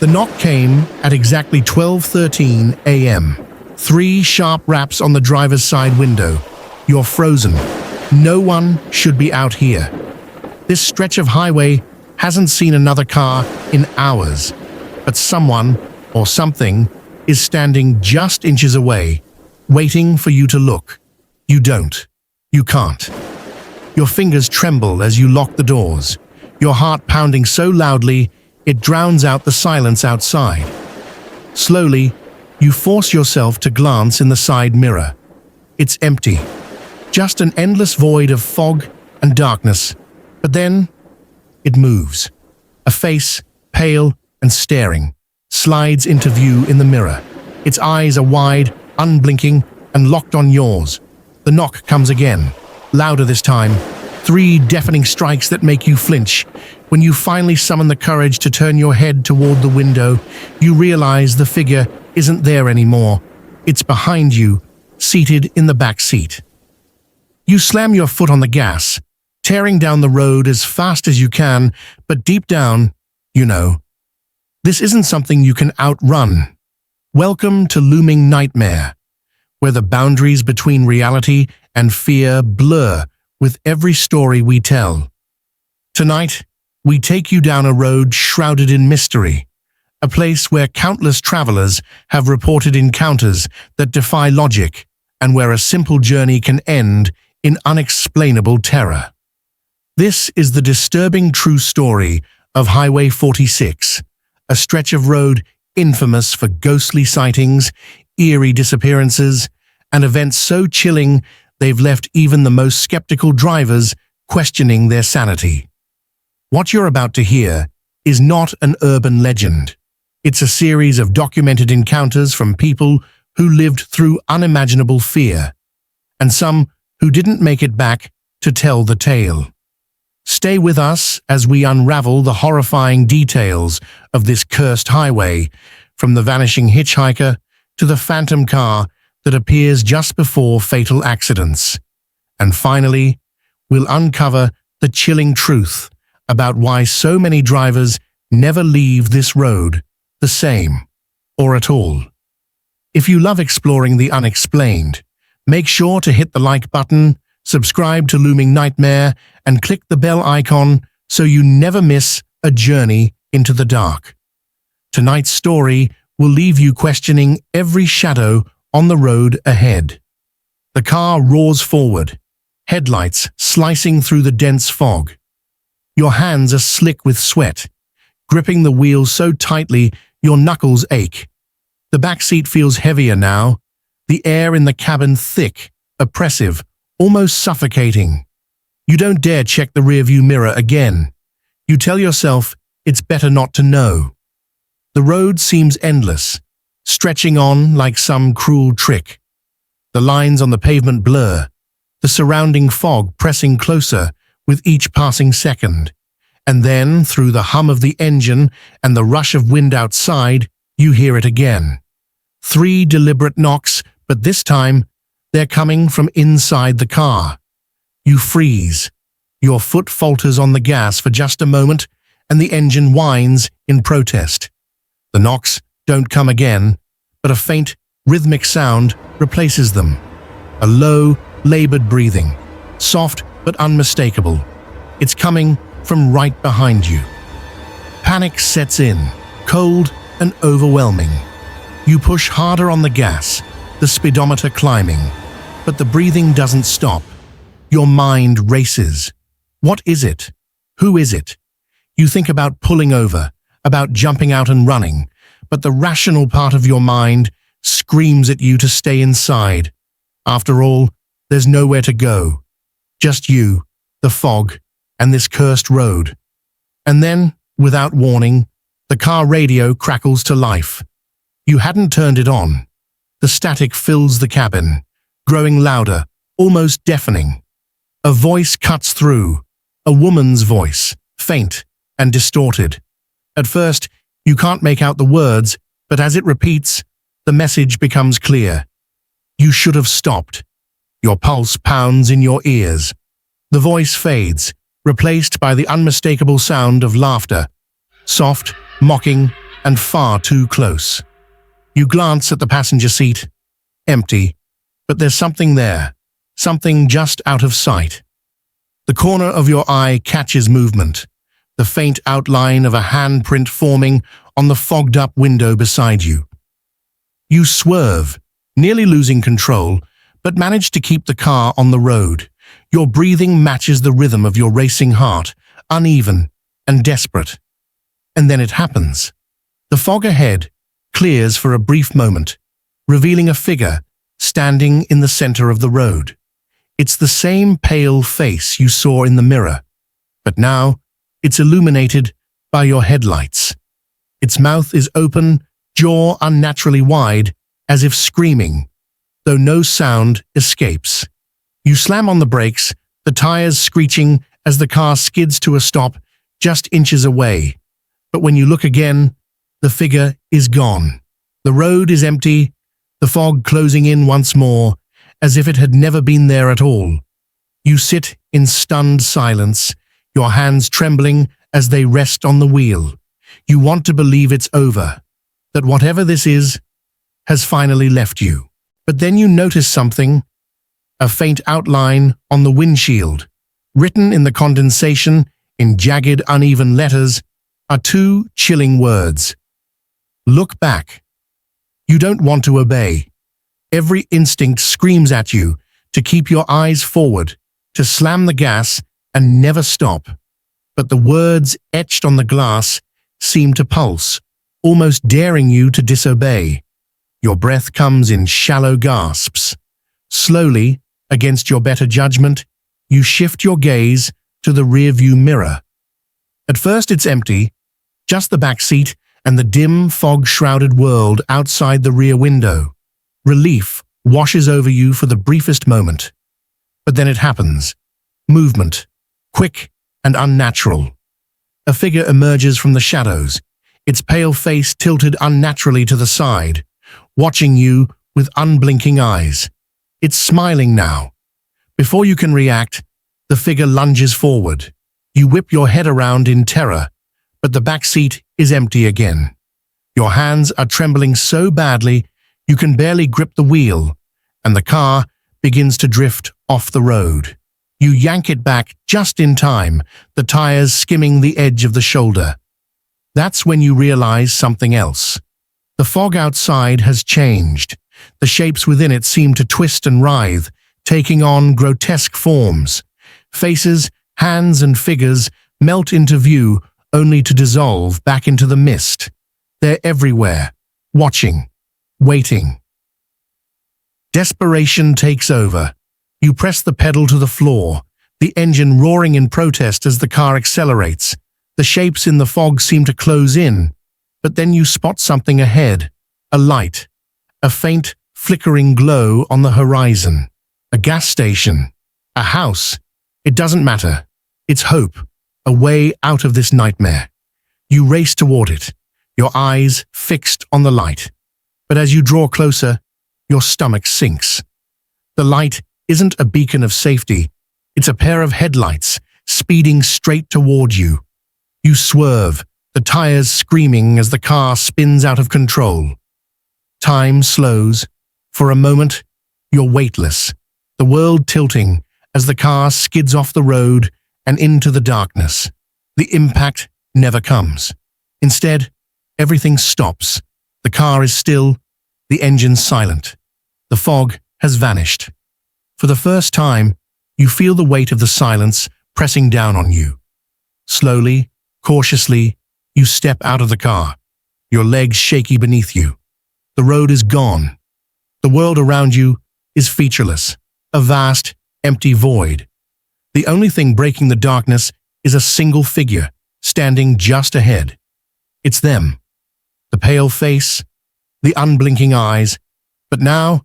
The knock came at exactly 12:13 a.m. 3 sharp raps on the driver's side window. You're frozen. No one should be out here. This stretch of highway hasn't seen another car in hours, but someone or something is standing just inches away, waiting for you to look. You don't. You can't. Your fingers tremble as you lock the doors, your heart pounding so loudly it drowns out the silence outside. Slowly, you force yourself to glance in the side mirror. It's empty. Just an endless void of fog and darkness. But then, it moves. A face, pale and staring, slides into view in the mirror. Its eyes are wide, unblinking, and locked on yours. The knock comes again, louder this time. 3 deafening strikes that make you flinch. When you finally summon the courage to turn your head toward the window, you realize the figure isn't there anymore. It's behind you, seated in the back seat. You slam your foot on the gas, tearing down the road as fast as you can, but deep down, you know, this isn't something you can outrun. Welcome to looming nightmare, where the boundaries between reality and fear blur with every story we tell. Tonight, we take you down a road shrouded in mystery, a place where countless travelers have reported encounters that defy logic and where a simple journey can end in unexplainable terror. This is the disturbing true story of Highway 46, a stretch of road infamous for ghostly sightings, eerie disappearances, and events so chilling they've left even the most skeptical drivers questioning their sanity. What you're about to hear is not an urban legend. It's a series of documented encounters from people who lived through unimaginable fear, and some who didn't make it back to tell the tale. Stay with us as we unravel the horrifying details of this cursed highway, from the vanishing hitchhiker to the phantom car that appears just before fatal accidents. And finally, we'll uncover the chilling truth about why so many drivers never leave this road the same, or at all. If you love exploring the unexplained, make sure to hit the like button, subscribe to Looming Nightmare, and click the bell icon so you never miss a journey into the dark. Tonight's story will leave you questioning every shadow on the road ahead. The car roars forward, headlights slicing through the dense fog. Your hands are slick with sweat, gripping the wheel so tightly your knuckles ache. The back seat feels heavier now, the air in the cabin thick, oppressive, almost suffocating. You don't dare check the rearview mirror again. You tell yourself it's better not to know. The road seems endless, stretching on like some cruel trick. The lines on the pavement blur, the surrounding fog pressing closer with each passing second. And then, through the hum of the engine and the rush of wind outside, you hear it again. 3 deliberate knocks, but this time, they're coming from inside the car. You freeze. Your foot falters on the gas for just a moment, and the engine whines in protest. The knocks don't come again, but a faint, rhythmic sound replaces them. A low, labored breathing, soft but unmistakable. It's coming from right behind you. Panic sets in, cold and overwhelming. You push harder on the gas, the speedometer climbing, but the breathing doesn't stop. Your mind races. What is it? Who is it? You think about pulling over, about jumping out and running, but the rational part of your mind screams at you to stay inside. After all, there's nowhere to go. Just you, the fog, and this cursed road. And then, without warning, the car radio crackles to life. You hadn't turned it on. The static fills the cabin, growing louder, almost deafening. A voice cuts through, a woman's voice, faint and distorted. At first, you can't make out the words, but as it repeats, the message becomes clear. You should have stopped. Your pulse pounds in your ears. The voice fades, replaced by the unmistakable sound of laughter. Soft, mocking, and far too close. You glance at the passenger seat, empty, but there's something there, something just out of sight. The corner of your eye catches movement, the faint outline of a handprint forming on the fogged-up window beside you. You swerve, nearly losing control, but manage to keep the car on the road. Your breathing matches the rhythm of your racing heart, uneven and desperate. And then it happens. The fog ahead clears for a brief moment, revealing a figure standing in the center of the road. It's the same pale face you saw in the mirror, but now it's illuminated by your headlights. Its mouth is open, jaw unnaturally wide, as if screaming, though no sound escapes. You slam on the brakes, the tires screeching as the car skids to a stop just inches away. But when you look again, the figure is gone. The road is empty, the fog closing in once more, as if it had never been there at all. You sit in stunned silence, your hands trembling as they rest on the wheel. You want to believe it's over, that whatever this is has finally left you. But then you notice something, a faint outline on the windshield. Written in the condensation in jagged, uneven letters are two chilling words. Look back. You don't want to obey. Every instinct screams at you to keep your eyes forward, to slam the gas and never stop. But the words etched on the glass seem to pulse, almost daring you to disobey. Your breath comes in shallow gasps. Slowly, against your better judgment, you shift your gaze to the rearview mirror. At first it's empty, just the back seat and the dim, fog-shrouded world outside the rear window. Relief washes over you for the briefest moment. But then it happens. Movement, quick and unnatural. A figure emerges from the shadows, its pale face tilted unnaturally to the side, watching you with unblinking eyes. It's smiling now. Before you can react, the figure lunges forward. You whip your head around in terror, but the back seat is empty again. Your hands are trembling so badly you can barely grip the wheel, and the car begins to drift off the road. You yank it back just in time, the tires skimming the edge of the shoulder. That's when you realize something else. The fog outside has changed. The shapes within it seem to twist and writhe, taking on grotesque forms. Faces, hands, and figures melt into view only to dissolve back into the mist. They're everywhere, watching, waiting. Desperation takes over. You press the pedal to the floor, the engine roaring in protest as the car accelerates. The shapes in the fog seem to close in, but then you spot something ahead, a light, a faint, flickering glow on the horizon. A gas station, a house. It doesn't matter. It's hope, a way out of this nightmare. You race toward it, your eyes fixed on the light. But as you draw closer, your stomach sinks. The light isn't a beacon of safety. It's a pair of headlights speeding straight toward you. You swerve, the tires screaming as the car spins out of control. Time slows. For a moment, you're weightless, the world tilting as the car skids off the road and into the darkness. The impact never comes. Instead, everything stops. The car is still, the engine silent. The fog has vanished. For the first time, you feel the weight of the silence pressing down on you. Slowly, cautiously, you step out of the car, your legs shaky beneath you. The road is gone. The world around you is featureless, a vast, empty void. The only thing breaking the darkness is a single figure, standing just ahead. It's them. The pale face, the unblinking eyes, but now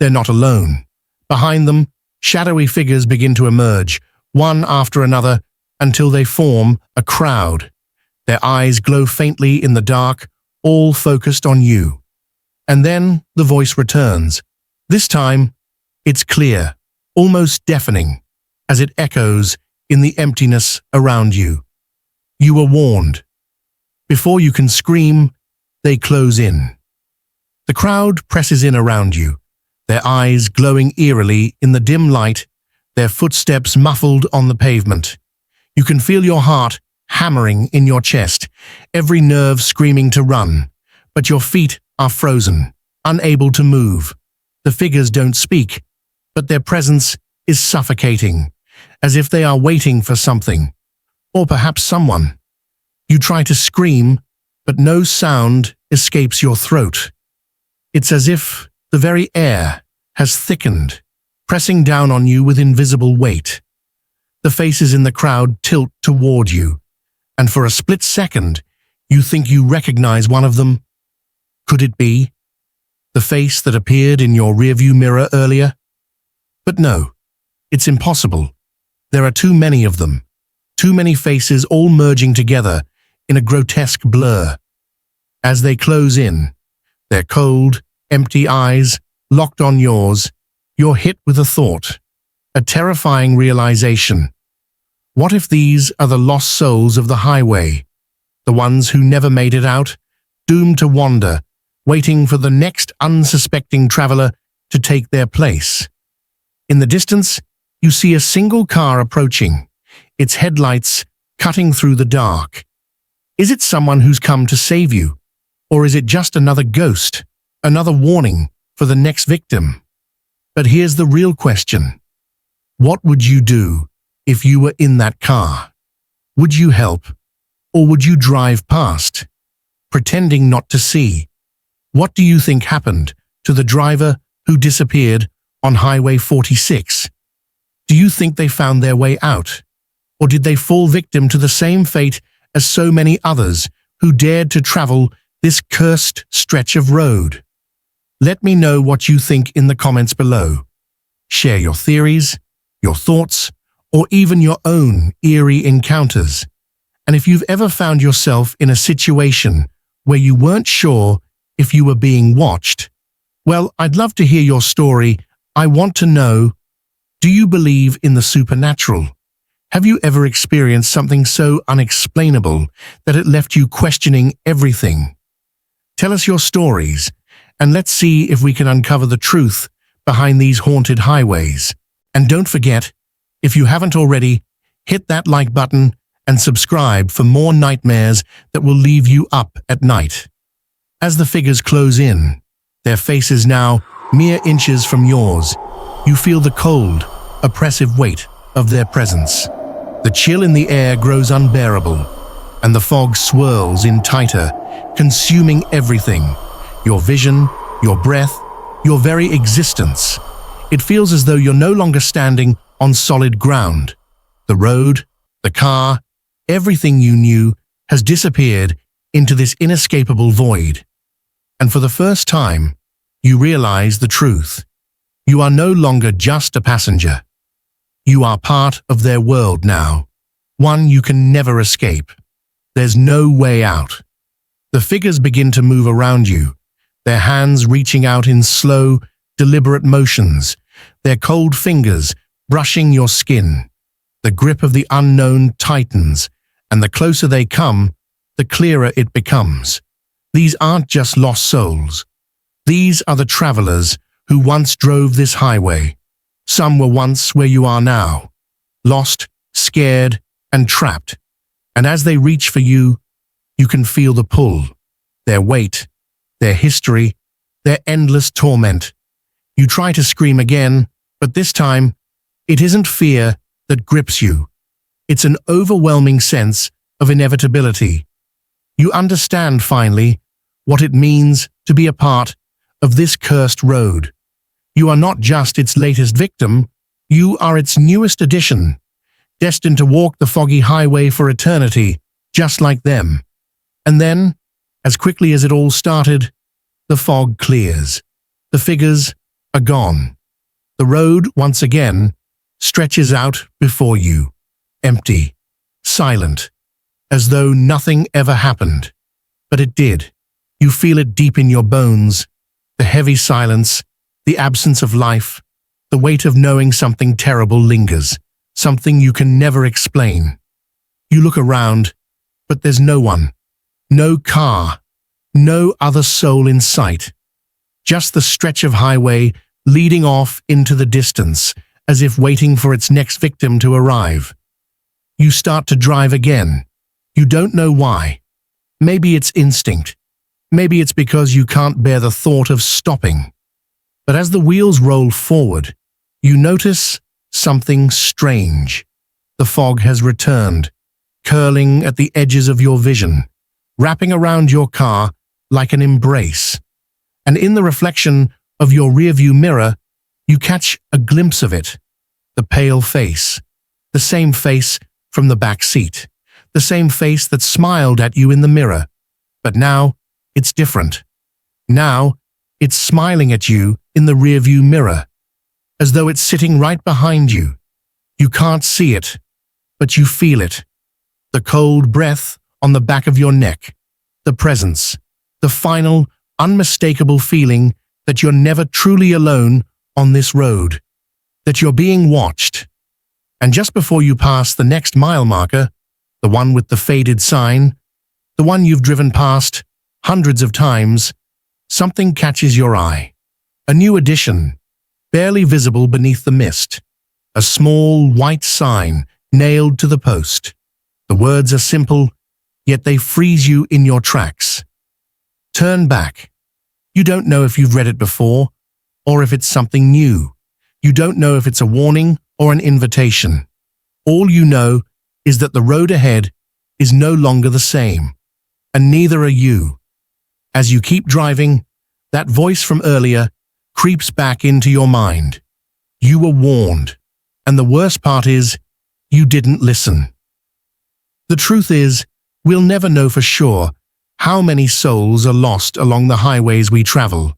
they're not alone. Behind them, shadowy figures begin to emerge, one after another, until they form a crowd. Their eyes glow faintly in the dark, all focused on you. And then the voice returns. This time, it's clear, almost deafening, as it echoes in the emptiness around you. You were warned. Before you can scream, they close in. The crowd presses in around you, their eyes glowing eerily in the dim light, their footsteps muffled on the pavement. You can feel your heart hammering in your chest, every nerve screaming to run, but your feet are frozen, unable to move. The figures don't speak, but their presence is suffocating, as if they are waiting for something, or perhaps someone. You try to scream, but no sound escapes your throat. It's as if the very air has thickened, pressing down on you with invisible weight. The faces in the crowd tilt toward you, and for a split second, you think you recognize one of them. Could it be the face that appeared in your rearview mirror earlier? But no, it's impossible. There are too many of them, too many faces all merging together in a grotesque blur. As they close in, their cold, empty eyes locked on yours, you're hit with a thought, a terrifying realization. What if these are the lost souls of the highway, the ones who never made it out, doomed to wander, waiting for the next unsuspecting traveler to take their place? In the distance, you see a single car approaching, its headlights cutting through the dark. Is it someone who's come to save you? Or is it just another ghost, another warning for the next victim? But here's the real question. What would you do if you were in that car? Would you help? Or would you drive past, pretending not to see? What do you think happened to the driver who disappeared on Highway 46? Do you think they found their way out? Or did they fall victim to the same fate as so many others who dared to travel this cursed stretch of road? Let me know what you think in the comments below. Share your theories, your thoughts, or even your own eerie encounters. And if you've ever found yourself in a situation where you weren't sure if you were being watched, well, I'd love to hear your story. I want to know, do you believe in the supernatural? Have you ever experienced something so unexplainable that it left you questioning everything? Tell us your stories, and let's see if we can uncover the truth behind these haunted highways. And don't forget, if you haven't already, hit that like button and subscribe for more nightmares that will leave you up at night. As the figures close in, their faces now mere inches from yours, you feel the cold, oppressive weight of their presence. The chill in the air grows unbearable, and the fog swirls in tighter, consuming everything, your vision, your breath, your very existence. It feels as though you're no longer standing on solid ground. The road, the car, everything you knew has disappeared into this inescapable void. And for the first time, you realize the truth. You are no longer just a passenger. You are part of their world now, one you can never escape. There's no way out. The figures begin to move around you, their hands reaching out in slow, deliberate motions, their cold fingers brushing your skin. The grip of the unknown tightens, and the closer they come, the clearer it becomes. These aren't just lost souls. These are the travelers who once drove this highway. Some were once where you are now, lost, scared, and trapped. And as they reach for you, you can feel the pull, their weight, their history, their endless torment. You try to scream again, but this time, it isn't fear that grips you. It's an overwhelming sense of inevitability. You understand finally what it means to be a part of this cursed road. You are not just its latest victim, you are its newest addition, destined to walk the foggy highway for eternity, just like them. And then, as quickly as it all started, the fog clears. The figures are gone. The road, once again, stretches out before you, empty, silent, as though nothing ever happened. But it did. You feel it deep in your bones, the heavy silence, the absence of life, the weight of knowing something terrible lingers, something you can never explain. You look around, but there's no one, no car, No other soul in sight. Just the stretch of highway leading off into the distance, as if waiting for its next victim to arrive. You start to drive again. You don't know why. Maybe it's instinct. Maybe it's because you can't bear the thought of stopping. But as the wheels roll forward, you notice something strange. The fog has returned, curling at the edges of your vision, wrapping around your car like an embrace. And in the reflection of your rearview mirror, you catch a glimpse of it. The pale face. The same face from the back seat. The same face that smiled at you in the mirror. But now, it's different. Now, it's smiling at you in the rearview mirror, as though it's sitting right behind you. You can't see it, but you feel it. The cold breath on the back of your neck. The presence. The final, unmistakable feeling that you're never truly alone on this road. That you're being watched. And just before you pass the next mile marker, the one with the faded sign, the one you've driven past hundreds of times, something catches your eye. A new addition, barely visible beneath the mist. A small white sign nailed to the post. The words are simple, yet they freeze you in your tracks. Turn back. You don't know if you've read it before, or if it's something new. You don't know if it's a warning or an invitation. All you know is that the road ahead is no longer the same, and neither are you. As you keep driving, that voice from earlier creeps back into your mind. You were warned, and the worst part is, you didn't listen. The truth is, we'll never know for sure how many souls are lost along the highways we travel.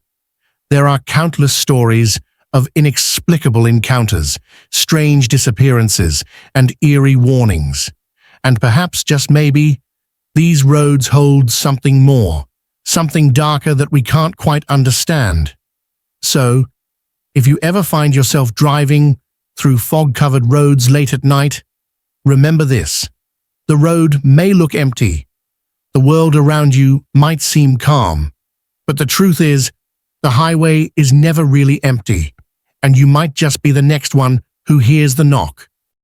There are countless stories of inexplicable encounters, strange disappearances, and eerie warnings. And perhaps, just maybe, these roads hold something more, something darker that we can't quite understand. So, if you ever find yourself driving through fog-covered roads late at night, remember this. The road may look empty. The world around you might seem calm. But the truth is, the highway is never really empty, and you might just be the next one who hears the knock.